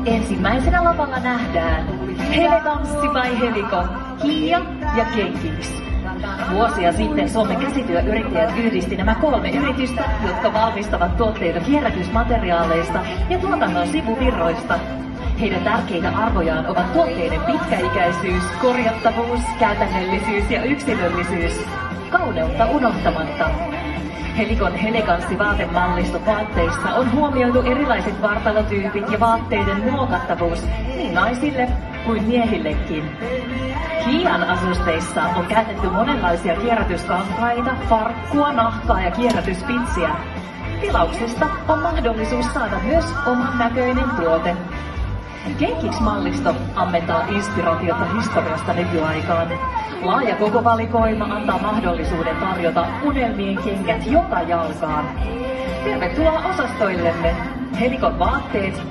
Ensimmäisenä lavalla nähdään Heleganssi by Helikon, Kia ja Genkiks. Vuosia sitten Suomen käsityöyrittäjät yhdisti nämä 3 yritystä, jotka valmistavat tuotteita kierrätysmateriaaleista ja tuotannon sivuvirroista. Heidän tärkeitä arvojaan ovat tuotteiden pitkäikäisyys, korjattavuus, käytännöllisyys ja yksilöllisyys, kauneutta unohtamatta. Helikon Heleganssi-vaatemallisto vaatteissa on huomioitu erilaiset vartalotyypit ja vaatteiden muokattavuus niin naisille kuin miehillekin. Kian asusteissa on käytetty monenlaisia kierrätyskankaita, farkkua, nahkaa ja kierrätyspitsiä. Tilauksesta on mahdollisuus saada myös oman näköinen tuote. Genkiks-mallisto ammentaa inspiraatiota historiasta nykyaikaan. Laaja koko valikoima antaa mahdollisuuden tarjota unelmien kengät joka jalkaan. Tervetuloa osastoillemme. Helikon vaatteet